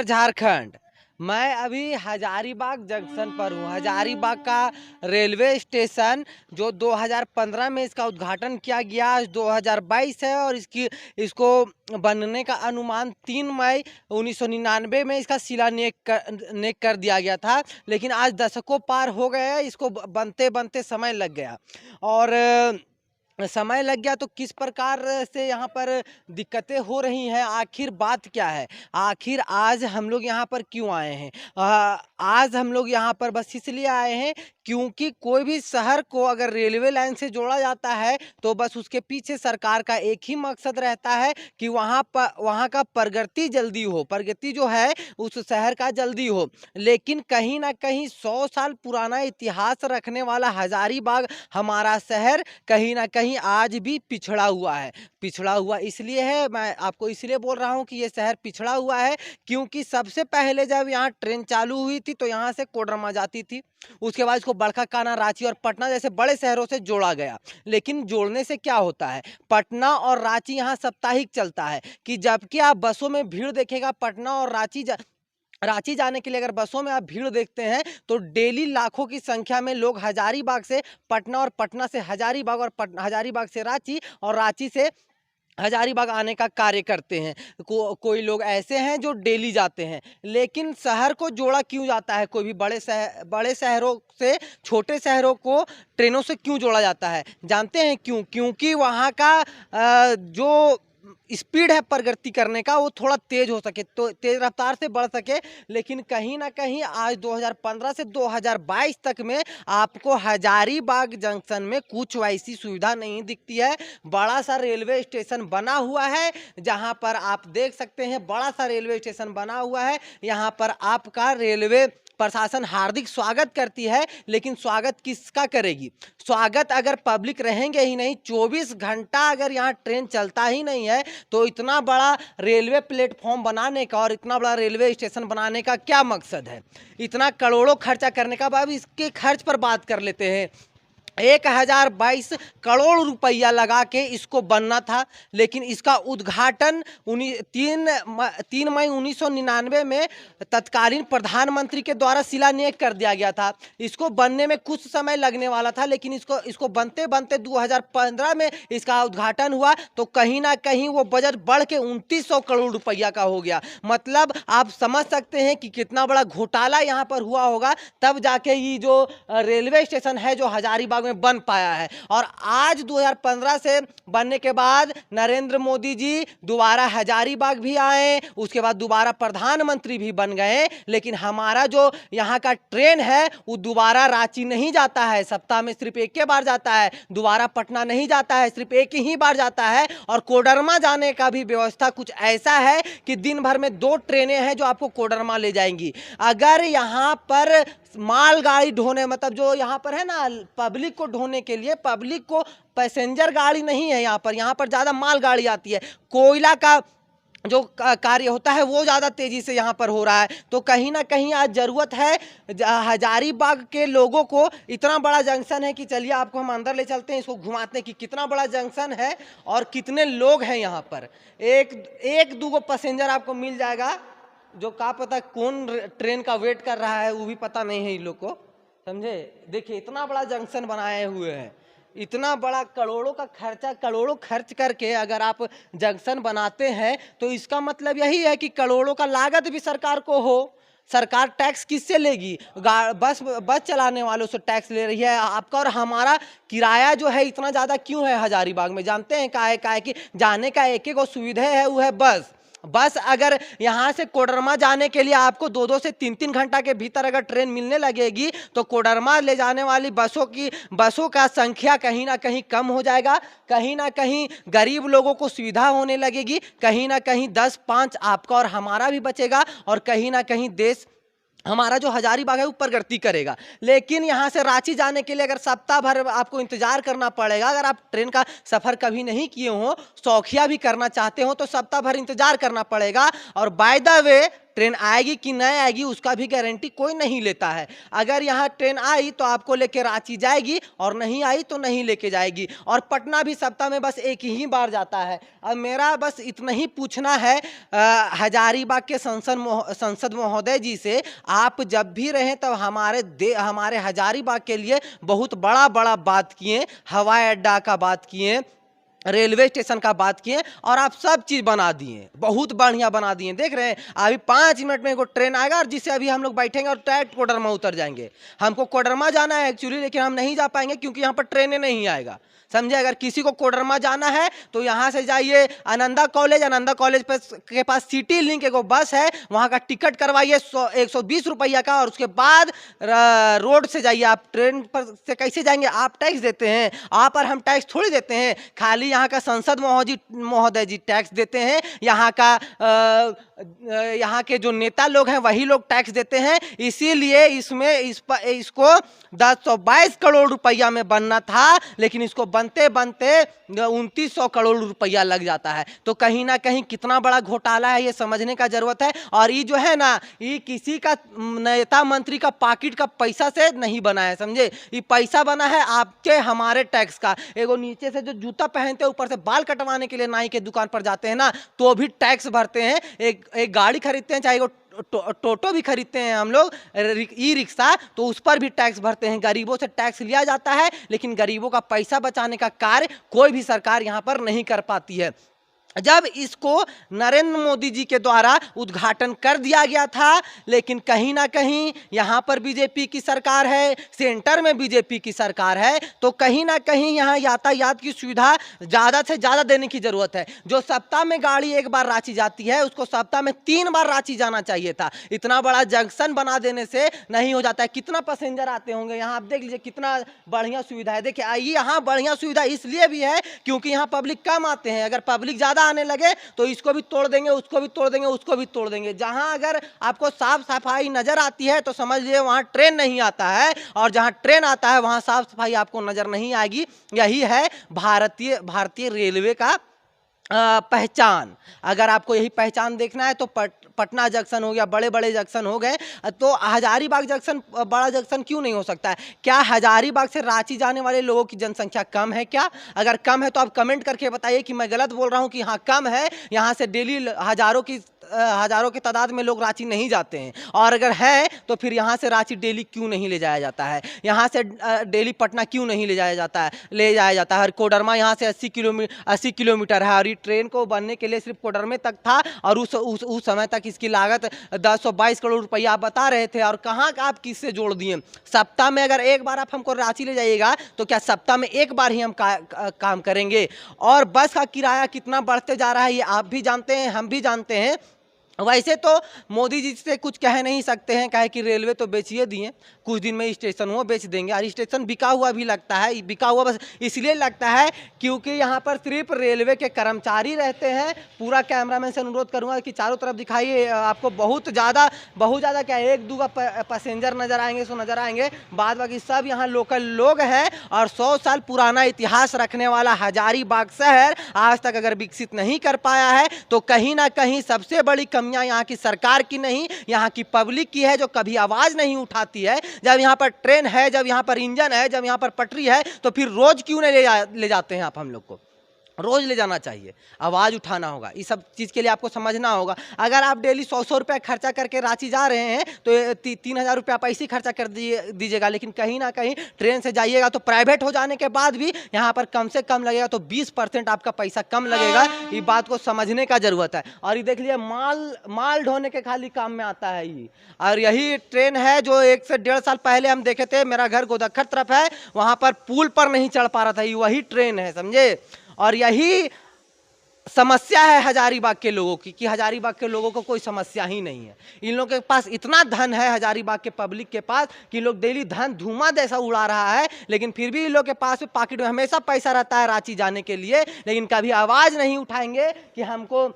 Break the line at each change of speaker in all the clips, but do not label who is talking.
नमस्कार झारखंड। मैं अभी हजारीबाग जंक्शन पर हूँ। हजारीबाग का रेलवे स्टेशन जो 2015 में इसका उद्घाटन किया गया, आज 2022 है और इसको बनने का अनुमान 3 मई 1999 में इसका शिलान्यास कर दिया गया था। लेकिन आज दशकों पार हो गए हैं, इसको बनते बनते समय लग गया और समय लग गया तो किस प्रकार से यहाँ पर दिक्कतें हो रही हैं, आखिर बात क्या है, आखिर आज हम लोग यहाँ पर क्यों आए हैं। आज हम लोग यहाँ पर बस इसलिए आए हैं क्योंकि कोई भी शहर को अगर रेलवे लाइन से जोड़ा जाता है तो बस उसके पीछे सरकार का एक ही मकसद रहता है कि वहाँ का प्रगति जल्दी हो, प्रगति जो है उस शहर का जल्दी हो। लेकिन कहीं ना कहीं 100 साल पुराना इतिहास रखने वाला हजारीबाग हमारा शहर कहीं ना कहीं आज भी पिछड़ा हुआ है। पिछड़ा हुआ इसलिए है, मैं आपको इसलिए बोल रहा हूँ कि ये शहर पिछड़ा हुआ है क्योंकि सबसे पहले जब यहाँ ट्रेन चालू हुई थी तो यहाँ से कोडरमा जाती थी, उसके बाद इसको बड़का काना, रांची और पटना जैसे बड़े शहरों से जोड़ा गया। लेकिन जोड़ने से क्या होता है, पटना और रांची यहाँ साप्ताहिक चलता है कि जबकि आप बसों में भीड़ देखेगा पटना और रांची जाने के लिए अगर बसों में आप भीड़ देखते हैं तो डेली लाखों की संख्या में लोग हजारीबाग से पटना और पटना से हजारीबाग और हजारीबाग से रांची और रांची से हजारीबाग आने का कार्य करते हैं। कोई लोग ऐसे हैं जो डेली जाते हैं। लेकिन शहर को जोड़ा क्यों जाता है, कोई भी बड़े शहरों से छोटे शहरों को ट्रेनों से क्यों जोड़ा जाता है, जानते हैं क्यों? क्योंकि वहाँ का जो स्पीड है प्रगति करने का वो थोड़ा तेज हो सके, तो तेज रफ्तार से बढ़ सके। लेकिन कहीं ना कहीं आज 2015 से 2022 तक में आपको हजारीबाग जंक्शन में कुछ वैसी सुविधा नहीं दिखती है। बड़ा सा रेलवे स्टेशन बना हुआ है जहां पर आप देख सकते हैं, बड़ा सा रेलवे स्टेशन बना हुआ है। यहां पर आपका रेलवे प्रशासन हार्दिक स्वागत करती है, लेकिन स्वागत किसका करेगी? स्वागत अगर पब्लिक रहेंगे ही नहीं, 24 घंटा अगर यहाँ ट्रेन चलता ही नहीं है तो इतना बड़ा रेलवे प्लेटफॉर्म बनाने का और इतना बड़ा रेलवे स्टेशन बनाने का क्या मकसद है? इतना करोड़ों खर्चा करने का। अब इसके खर्च पर बात कर लेते हैं। 1022 करोड़ रुपया लगा के इसको बनना था, लेकिन इसका उद्घाटन 3 मई 1999 में तत्कालीन प्रधानमंत्री के द्वारा शिलान्यास कर दिया गया था। इसको बनने में कुछ समय लगने वाला था, लेकिन इसको बनते बनते 2015 में इसका उद्घाटन हुआ तो कहीं ना कहीं वो बजट बढ़ के 2900 करोड़ रुपया का हो गया। मतलब आप समझ सकते हैं कि कितना बड़ा घोटाला यहाँ पर हुआ होगा, तब जाके ये जो रेलवे स्टेशन है जो हजारीबाग में बन पाया है। और आज 2015 से बनने के बाद नरेंद्र मोदी जी दोबारा हजारीबाग भी आए, उसके बाद दोबारा प्रधानमंत्री भी बन गए। लेकिन हमारा जो यहाँ का ट्रेन है वो दोबारा रांची नहीं जाता है, सप्ताह में सिर्फ एक बार जाता है। दोबारा पटना नहीं जाता है, सिर्फ एक ही बार जाता है। और कोडरमा जाने का भी व्यवस्था कुछ ऐसा है कि दिन भर में 2 ट्रेनें हैं जो आपको कोडरमा ले जाएंगी। अगर यहाँ पर मालगाड़ी ढोने, मतलब जो यहाँ पर है ना पब्लिक को ढोने के लिए, पब्लिक को पैसेंजर गाड़ी नहीं है यहाँ पर ज़्यादा मालगाड़ी आती है। कोयला का जो कार्य होता है वो ज़्यादा तेज़ी से यहाँ पर हो रहा है। तो कहीं ना कहीं आज ज़रूरत है हजारीबाग के लोगों को। इतना बड़ा जंक्शन है कि चलिए आपको हम अंदर ले चलते हैं, इसको घुमाते हैं कि कितना बड़ा जंक्शन है और कितने लोग हैं यहाँ पर। एक दो पैसेंजर आपको मिल जाएगा, जो का पता कौन ट्रेन का वेट कर रहा है वो भी पता नहीं है इन लोग को, समझे। देखिए इतना बड़ा जंक्शन बनाए हुए हैं, इतना बड़ा करोड़ों खर्च करके अगर आप जंक्शन बनाते हैं तो इसका मतलब यही है कि करोड़ों का लागत भी सरकार को हो। सरकार टैक्स किससे लेगी? बस चलाने वालों से टैक्स ले रही है। आपका और हमारा किराया जो है इतना ज़्यादा क्यों है हजारीबाग में, जानते हैं? का है कि जाने का एक सुविधा है, वो है बस अगर यहाँ से कोडरमा जाने के लिए आपको 2-2 से 3-3 घंटा के भीतर अगर ट्रेन मिलने लगेगी तो कोडरमा ले जाने वाली बसों का संख्या कहीं ना कहीं कम हो जाएगा। कहीं ना कहीं गरीब लोगों को सुविधा होने लगेगी, कहीं ना कहीं 10-5 आपका और हमारा भी बचेगा और कहीं ना कहीं देश हमारा जो हजारीबाग है वो प्रगति करेगा। लेकिन यहाँ से रांची जाने के लिए अगर सप्ताह भर आपको इंतजार करना पड़ेगा। अगर आप ट्रेन का सफ़र कभी नहीं किए हो, शौकिया भी करना चाहते हो तो सप्ताह भर इंतजार करना पड़ेगा। और बाय द वे ट्रेन आएगी कि नहीं आएगी उसका भी गारंटी कोई नहीं लेता है। अगर यहाँ ट्रेन आई तो आपको लेके रांची जाएगी और नहीं आई तो नहीं लेके जाएगी। और पटना भी सप्ताह में बस एक ही बार जाता है। अब मेरा बस इतना ही पूछना है हजारीबाग के संसद महोदय जी से, आप जब भी रहें तब हमारे हजारीबाग के लिए बहुत बड़ा बड़ा बात किए, हवाई अड्डा का बात किए, रेलवे स्टेशन का बात किए और आप सब चीज़ बना दिए, बहुत बढ़िया बना दिए। देख रहे हैं अभी 5 मिनट में एक ट्रेन आएगा और जिससे अभी हम लोग बैठेंगे और डायरेक्ट कोडरमा उतर जाएंगे। हमको कोडरमा जाना है एक्चुअली, लेकिन हम नहीं जा पाएंगे क्योंकि यहाँ पर ट्रेनें नहीं आएगा, समझे। अगर किसी को कोडरमा जाना है तो यहाँ से जाइए आनंदा कॉलेज के पास सिटी लिंक एक बस है, वहाँ का टिकट करवाइए 120 रुपया का, और उसके बाद रोड से जाइए। आप ट्रेन पर से कैसे जाएंगे, आप टैक्स देते हैं, आप और हम टैक्स थोड़ी देते हैं, खाली यहाँ का संसद महोदय जी टैक्स देते हैं, यहाँ के जो नेता लोग हैं वही लोग टैक्स देते हैं। इसीलिए इसको 1022 करोड़ रुपया में बनना था, लेकिन इसको बनते बनते 2900 करोड़ रुपया लग जाता है। तो कहीं ना कहीं कितना बड़ा घोटाला है ये समझने का जरूरत है। और ये जो है ना, ये किसी का नेता मंत्री का पॉकेट का पैसा से नहीं बना है, समझे। ये पैसा बना है आपके हमारे टैक्स का। एगो नीचे से जो जूता पहनते हैं ऊपर से बाल कटवाने के लिए नाई के दुकान पर जाते हैं ना, तो भी टैक्स भरते हैं। एक गाड़ी खरीदते हैं, चाहे वो टोटो भी खरीदते हैं हम लोग, ई रिक्शा, तो उस पर भी टैक्स भरते हैं। गरीबों से टैक्स लिया जाता है, लेकिन गरीबों का पैसा बचाने का कार्य कोई भी सरकार यहाँ पर नहीं कर पाती है। जब इसको नरेंद्र मोदी जी के द्वारा उद्घाटन कर दिया गया था, लेकिन कहीं ना कहीं यहाँ पर बीजेपी की सरकार है, सेंटर में बीजेपी की सरकार है, तो कहीं ना कहीं यहाँ यातायात की सुविधा ज़्यादा से ज़्यादा देने की ज़रूरत है। जो सप्ताह में गाड़ी एक बार रांची जाती है, उसको सप्ताह में 3 बार रांची जाना चाहिए था। इतना बड़ा जंक्शन बना देने से नहीं हो जाता है। कितना पैसेंजर आते होंगे यहाँ, आप देख लीजिए कितना बढ़िया सुविधा है। देखिए यहाँ बढ़िया सुविधा इसलिए भी है क्योंकि यहाँ पब्लिक कम आते हैं। अगर पब्लिक ज़्यादा आने लगे तो इसको भी तोड़ देंगे, उसको भी तोड़ देंगे, उसको भी तोड़ देंगे। जहां अगर आपको साफ सफाई नजर आती है तो समझ लीजिए वहां ट्रेन नहीं आता है, और जहां ट्रेन आता है वहां साफ सफाई आपको नजर नहीं आएगी। यही है भारतीय रेलवे का पहचान। अगर आपको यही पहचान देखना है तो पटना जंक्शन हो गया, बड़े बड़े जंक्शन हो गए, तो हजारीबाग जंक्शन बड़ा जंक्शन क्यों नहीं हो सकता है? क्या हजारीबाग से रांची जाने वाले लोगों की जनसंख्या कम है क्या? अगर कम है तो आप कमेंट करके बताइए कि मैं गलत बोल रहा हूं कि हाँ कम है। यहाँ से डेली हजारों की तादाद में लोग रांची नहीं जाते हैं, और अगर है तो फिर यहाँ से रांची डेली क्यों नहीं ले जाया जाता है? यहाँ से डेली पटना क्यों नहीं ले जाया जाता है? और कोडरमा यहाँ से 80 किलोमीटर है, और ये ट्रेन को बनने के लिए सिर्फ कोडरमे तक था, और उस समय तक इसकी लागत 1022 करोड़ रुपया आप बता रहे थे। और कहाँ आप किससे जोड़ दिए? सप्ताह में अगर एक बार आप हमको रांची ले जाइएगा तो क्या सप्ताह में एक बार ही हम काम करेंगे? और बस का किराया कितना बढ़ते जा रहा है ये आप भी जानते हैं, हम भी जानते हैं। वैसे तो मोदी जी से कुछ कह नहीं सकते हैं, कहे कि रेलवे तो बेचिए दिए, कुछ दिन में स्टेशन वो बेच देंगे। और स्टेशन बिका हुआ भी लगता है, बिका हुआ बस इसलिए लगता है क्योंकि यहाँ पर सिर्फ रेलवे के कर्मचारी रहते हैं। पूरा कैमरामैन से अनुरोध करूँगा कि चारों तरफ दिखाइए, आपको बहुत ज़्यादा क्या 1-2 पैसेंजर नज़र आएंगे, सो नज़र आएंगे, बाद बाकी सब यहाँ लोकल लोग हैं। और 100 साल पुराना इतिहास रखने वाला हजारीबाग शहर आज तक अगर विकसित नहीं कर पाया है तो कहीं ना कहीं सबसे बड़ी कमियां यहाँ की सरकार की नहीं, यहाँ की पब्लिक की है, जो कभी आवाज नहीं उठाती है। जब यहाँ पर ट्रेन है, जब यहाँ पर इंजन है, जब यहाँ पर पटरी है, तो फिर रोज क्यों नहीं ले जाते हैं आप? हम लोग को रोज ले जाना चाहिए, आवाज़ उठाना होगा। इस सब चीज़ के लिए आपको समझना होगा। अगर आप डेली 100 रुपया खर्चा करके रांची जा रहे हैं तो 3000 रुपया आप ऐसे ही खर्चा कर दीजिएगा। लेकिन कहीं ना कहीं ट्रेन से जाइएगा तो प्राइवेट हो जाने के बाद भी यहाँ पर कम से कम लगेगा, तो 20% आपका पैसा कम लगेगा। ये बात को समझने का ज़रूरत है। और ये देख लीजिए माल ढोने के खाली काम में आता है ये। और यही ट्रेन है जो 1 से 1.5 साल पहले हम देखे थे, मेरा घर गोदखर तरफ है, वहाँ पर पुल पर नहीं चढ़ पा रहा था, ये वही ट्रेन है, समझे। और यही समस्या है हजारीबाग के लोगों की, कि हजारीबाग के लोगों को कोई समस्या ही नहीं है। इन लोगों के पास इतना धन है, हजारीबाग के पब्लिक के पास, कि लोग डेली धन धुआं जैसा उड़ा रहा है, लेकिन फिर भी इन लोग के पास पॉकेट में हमेशा पैसा रहता है रांची जाने के लिए। लेकिन कभी आवाज़ नहीं उठाएंगे कि हमको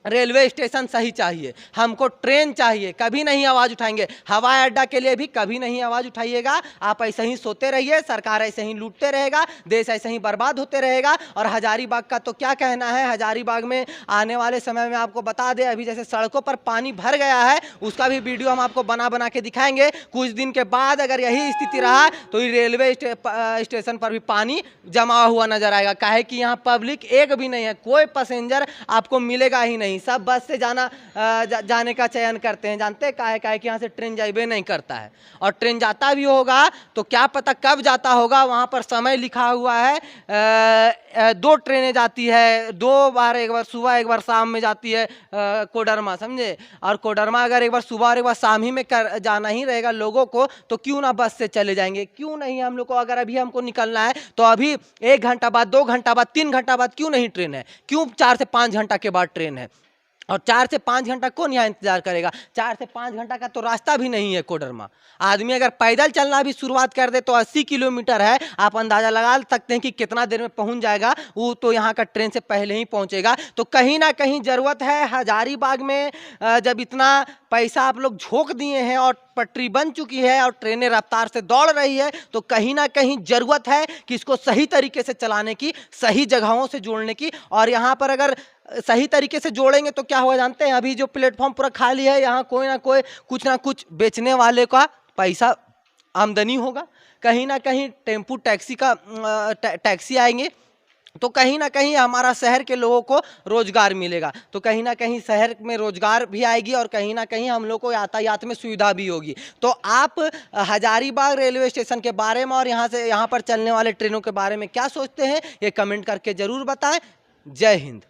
रेलवे स्टेशन सही चाहिए, हमको ट्रेन चाहिए, कभी नहीं आवाज़ उठाएंगे। हवाई अड्डा के लिए भी कभी नहीं आवाज़ उठाइएगा। आप ऐसे ही सोते रहिए, सरकार ऐसे ही लूटते रहेगा, देश ऐसे ही बर्बाद होते रहेगा। और हजारीबाग का तो क्या कहना है, हजारीबाग में आने वाले समय में आपको बता दें, अभी जैसे सड़कों पर पानी भर गया है, उसका भी वीडियो हम आपको बना बना के दिखाएंगे। कुछ दिन के बाद अगर यही स्थिति रहा तो रेलवे स्टेशन पर भी पानी जमा हुआ नजर आएगा। काहे कि यहाँ पब्लिक एक भी नहीं है, कोई पैसेंजर आपको मिलेगा ही नहीं, सब बस से जाने का चयन करते हैं। जानते हैं काहे कि यहाँ से ट्रेन जाइबे नहीं करता है, और ट्रेन जाता भी होगा तो क्या पता कब जाता होगा। वहाँ पर समय लिखा हुआ है, 2 ट्रेनें जाती है, 2 बार, एक बार सुबह एक बार शाम में जाती है कोडरमा, समझे। और कोडरमा अगर एक बार सुबह और एक बार शाम ही में जाना ही रहेगा लोगों को, तो क्यों ना बस से चले जाएंगे, क्यों नहीं। हम लोग को अगर अभी हमको निकलना है तो अभी 1 घंटा बाद, 2 घंटा बाद, 3 घंटा बाद क्यों नहीं ट्रेन है, क्यों 4 से 5 घंटा के बाद ट्रेन है। और 4 से 5 घंटा कौन यहाँ इंतजार करेगा, 4 से 5 घंटा का तो रास्ता भी नहीं है कोडरमा। आदमी अगर पैदल चलना भी शुरुआत कर दे तो 80 किलोमीटर है, आप अंदाजा लगा सकते हैं कि कितना देर में पहुंच जाएगा। वो तो यहाँ का ट्रेन से पहले ही पहुंचेगा। तो कहीं ना कहीं जरूरत है हजारीबाग में, जब इतना पैसा आप लोग झोंक दिए हैं और पटरी बन चुकी है और ट्रेनें रफ्तार से दौड़ रही है, तो कहीं ना कहीं जरूरत है कि इसको सही तरीके से चलाने की, सही जगहों से जोड़ने की। और यहाँ पर अगर सही तरीके से जोड़ेंगे तो क्या होगा जानते हैं, अभी जो प्लेटफॉर्म पूरा खाली है, यहाँ कोई ना कोई कुछ ना कुछ बेचने वाले का पैसा आमदनी होगा। कहीं ना कहीं टेम्पू टैक्सी का टैक्सी आएंगे, तो कहीं ना कहीं हमारा शहर के लोगों को रोजगार मिलेगा। तो कहीं ना कहीं शहर में रोजगार भी आएगी और कहीं ना कहीं हम लोग को यातायात में सुविधा भी होगी। तो आप हजारीबाग रेलवे स्टेशन के बारे में और यहाँ पर चलने वाले ट्रेनों के बारे में क्या सोचते हैं, ये कमेंट करके ज़रूर बताएं। जय हिंद।